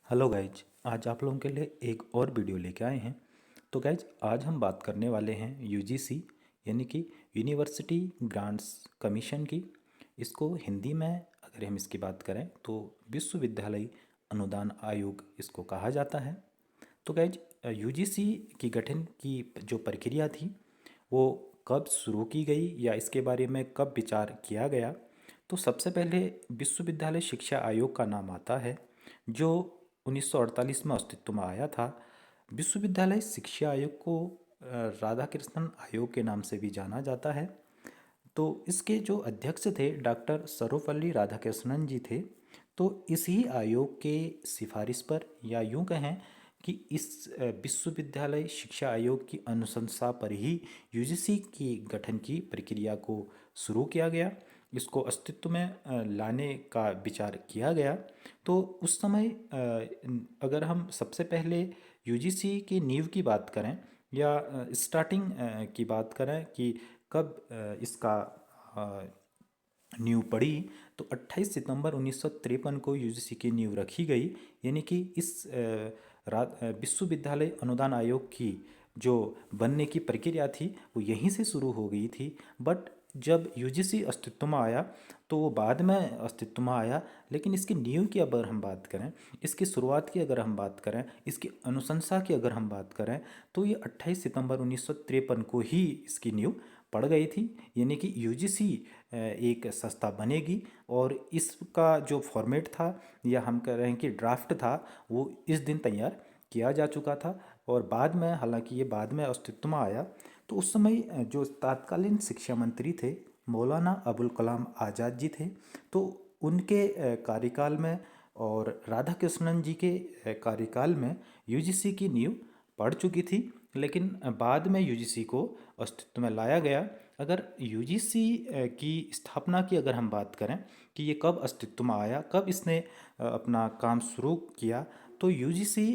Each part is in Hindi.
हेलो गाइज, आज आप लोगों के लिए एक और वीडियो लेके आए हैं। तो गाइज, आज हम बात करने वाले हैं यूजीसी यानी कि यूनिवर्सिटी ग्रांट्स कमीशन की। इसको हिंदी में अगर हम इसकी बात करें तो विश्वविद्यालय अनुदान आयोग इसको कहा जाता है। तो गाइज, यूजीसी की गठन की जो प्रक्रिया थी वो कब शुरू की गई या इसके बारे में कब विचार किया गया। तो सबसे पहले विश्वविद्यालय शिक्षा आयोग का नाम आता है, जो 1948 में अस्तित्व में आया था। विश्वविद्यालय शिक्षा आयोग को राधाकृष्णन आयोग के नाम से भी जाना जाता है। तो इसके जो अध्यक्ष थे डॉक्टर सर्वपल्ली राधाकृष्णन जी थे। तो इसी आयोग के सिफारिश पर या यूं कहें कि इस विश्वविद्यालय शिक्षा आयोग की अनुशंसा पर ही यूजीसी की गठन की प्रक्रिया को शुरू किया गया। इसको अस्तित्व में लाने का विचार किया गया। तो उस समय अगर हम सबसे पहले यूजीसी की नींव की बात करें या स्टार्टिंग की बात करें कि कब इसका नींव पड़ी, तो 28 सितंबर 1953 को यूजीसी की नींव रखी गई। यानी कि इस विश्वविद्यालय अनुदान आयोग की जो बनने की प्रक्रिया थी वो यहीं से शुरू हो गई थी। बट जब यूजीसी अस्तित्व में आया तो वो बाद में अस्तित्व में आया, लेकिन इसकी नींव की अगर हम बात करें, इसकी शुरुआत की अगर हम बात करें, इसकी अनुशंसा की अगर हम बात करें, तो ये 28 सितंबर 1953 को ही इसकी नींव पड़ गई थी। यानी कि यूजीसी एक संस्था बनेगी और इसका जो फॉर्मेट था या हम कह रहे हैं कि ड्राफ्ट था वो इस दिन तैयार किया जा चुका था। और बाद में, हालांकि ये बाद में अस्तित्व में आया, तो उस समय जो तत्कालीन शिक्षा मंत्री थे मौलाना अबुल कलाम आज़ाद जी थे। तो उनके कार्यकाल में और राधाकृष्णन जी के कार्यकाल में यूजीसी की नींव पड़ चुकी थी। लेकिन बाद में यूजीसी को अस्तित्व में लाया गया। अगर यूजीसी की स्थापना की अगर हम बात करें कि ये कब अस्तित्व में आया, कब इसने अपना काम शुरू किया, तो यूजीसी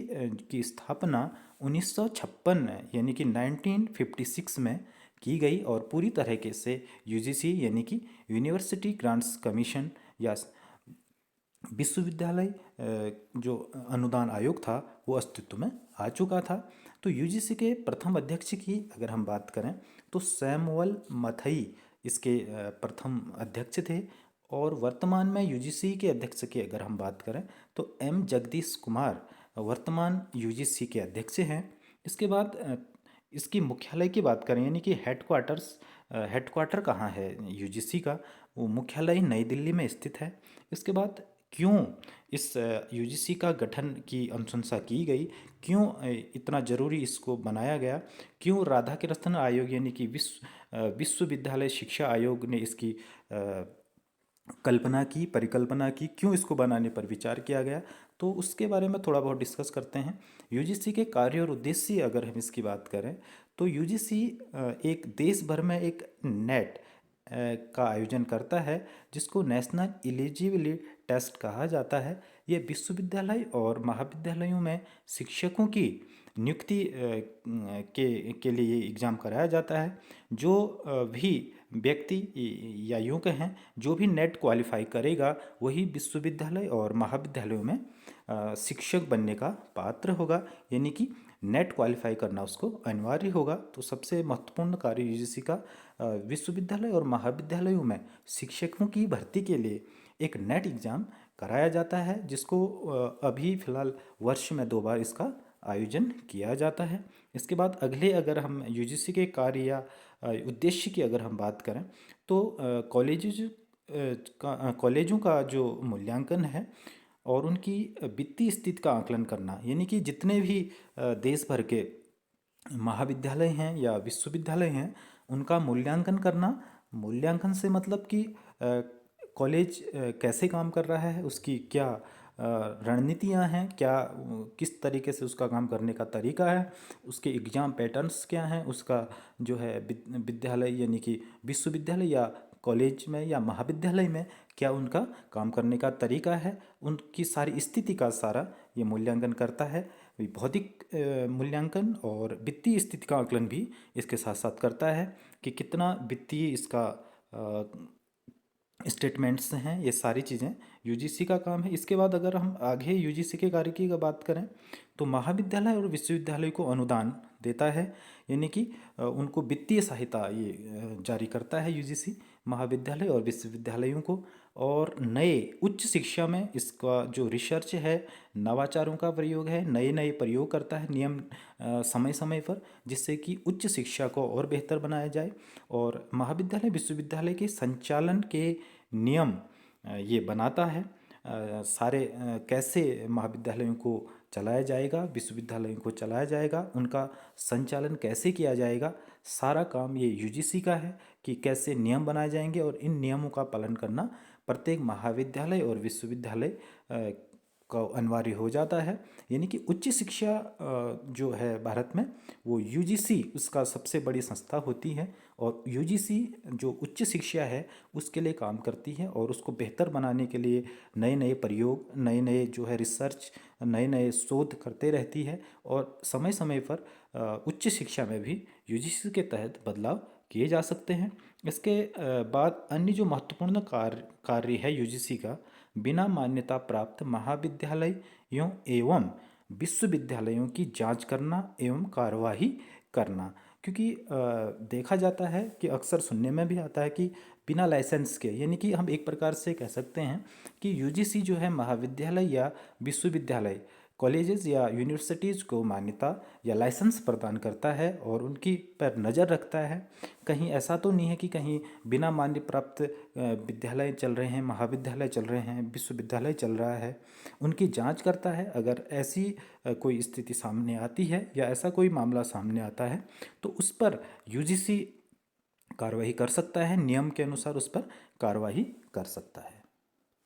की स्थापना 1956 यानी कि 1956 में की गई और पूरी तरीके से यूजीसी यानी कि यूनिवर्सिटी ग्रांट्स कमीशन या विश्वविद्यालय जो अनुदान आयोग था वो अस्तित्व में आ चुका था। तो यूजीसी के प्रथम अध्यक्ष की अगर हम बात करें तो सैमुअल मथई इसके प्रथम अध्यक्ष थे। और वर्तमान में यूजीसी के अध्यक्ष की अगर हम बात करें तो एम जगदीश कुमार वर्तमान यूजीसी के अध्यक्ष हैं। इसके बाद इसकी मुख्यालय की बात करें यानी कि हेडक्वार्टर कहाँ है यूजीसी का, वो मुख्यालय नई दिल्ली में स्थित है। इसके बाद क्यों इस यूजीसी का गठन की अनुशंसा की गई, क्यों इतना ज़रूरी इसको बनाया गया, क्यों राधाकृष्णन आयोग यानी कि विश्वविद्यालय शिक्षा आयोग ने इसकी परिकल्पना की, क्यों इसको बनाने पर विचार किया गया, तो उसके बारे में थोड़ा बहुत डिस्कस करते हैं। यूजीसी के कार्य और उद्देश्य अगर हम इसकी बात करें तो यूजीसी एक देश भर में एक नेट का आयोजन करता है जिसको नेशनल एलिजिबिलिटी टेस्ट कहा जाता है। ये विश्वविद्यालय और महाविद्यालयों में शिक्षकों की नियुक्ति के लिए ये एग्ज़ाम कराया जाता है। जो भी व्यक्ति या यूँ कहें जो भी नेट क्वालिफाई करेगा वही विश्वविद्यालय और महाविद्यालयों में शिक्षक बनने का पात्र होगा। यानी कि नेट क्वालिफाई करना उसको अनिवार्य होगा। तो सबसे महत्वपूर्ण कार्य यूजीसी का विश्वविद्यालय और महाविद्यालयों में शिक्षकों की भर्ती के लिए एक नेट एग्ज़ाम कराया जाता है, जिसको अभी फ़िलहाल वर्ष में 2 बार इसका आयोजन किया जाता है। इसके बाद अगले अगर हम यूजीसी के कार्य या उद्देश्य की अगर हम बात करें तो कॉलेजों का जो मूल्यांकन है और उनकी वित्तीय स्थिति का आकलन करना, यानी कि जितने भी देश भर के महाविद्यालय हैं या विश्वविद्यालय हैं उनका मूल्यांकन करना। मूल्यांकन से मतलब कि कॉलेज कैसे काम कर रहा है, उसकी क्या रणनीतियाँ हैं, क्या किस तरीके से उसका काम करने का तरीका है, उसके एग्ज़ाम पैटर्न्स क्या हैं, उसका जो है विद्यालय यानी कि विश्वविद्यालय या कॉलेज में या महाविद्यालय में क्या उनका काम करने का तरीका है, उनकी सारी स्थिति का सारा ये मूल्यांकन करता है। भौतिक मूल्यांकन और वित्तीय स्थिति का आकलन भी इसके साथ साथ करता है कि कितना वित्तीय इसका स्टेटमेंट्स हैं, ये सारी चीज़ें यूजीसी का काम है। इसके बाद अगर हम आगे यूजीसी के कार्य की बात करें तो महाविद्यालय और विश्वविद्यालय को अनुदान देता है, यानी कि उनको वित्तीय सहायता ये जारी करता है यूजीसी महाविद्यालय और विश्वविद्यालयों को। और नए उच्च शिक्षा में इसका जो रिसर्च है, नवाचारों का प्रयोग है, नए नए प्रयोग करता है नियम समय समय पर, जिससे कि उच्च शिक्षा को और बेहतर बनाया जाए। और महाविद्यालय विश्वविद्यालय के संचालन के नियम ये बनाता है। सारे कैसे महाविद्यालयों को चलाया जाएगा, विश्वविद्यालयों को चलाया जाएगा, उनका संचालन कैसे किया जाएगा, सारा काम ये यूजीसी का है कि कैसे नियम बनाए जाएंगे। और इन नियमों का पालन करना प्रत्येक महाविद्यालय और विश्वविद्यालय का अनिवार्य हो जाता है। यानी कि उच्च शिक्षा जो है भारत में, वो यूजीसी उसका सबसे बड़ी संस्था होती है। और यूजीसी जो उच्च शिक्षा है उसके लिए काम करती है और उसको बेहतर बनाने के लिए नए नए प्रयोग, नए नए जो है रिसर्च, नए नए शोध करते रहती है। और समय समय पर उच्च शिक्षा में भी यूजीसी के तहत बदलाव किए जा सकते हैं। इसके बाद अन्य जो महत्वपूर्ण कार्य है यूजीसी का, बिना मान्यता प्राप्त महाविद्यालयों एवं विश्वविद्यालयों की जांच करना एवं कार्यवाही करना। क्योंकि देखा जाता है कि अक्सर सुनने में भी आता है कि बिना लाइसेंस के, यानी कि हम एक प्रकार से कह सकते हैं कि यूजीसी जो है महाविद्यालय या विश्वविद्यालय, कॉलेजेस या यूनिवर्सिटीज़ को मान्यता या लाइसेंस प्रदान करता है और उनकी पर नज़र रखता है। कहीं ऐसा तो नहीं है कि कहीं बिना मान्य प्राप्त विद्यालय चल रहे हैं, महाविद्यालय चल रहे हैं, विश्वविद्यालय चल रहा है, उनकी जांच करता है। अगर ऐसी कोई स्थिति सामने आती है या ऐसा कोई मामला सामने आता है तो उस पर यूजीसी कार्रवाई कर सकता है, नियम के अनुसार उस पर कार्रवाई कर सकता है।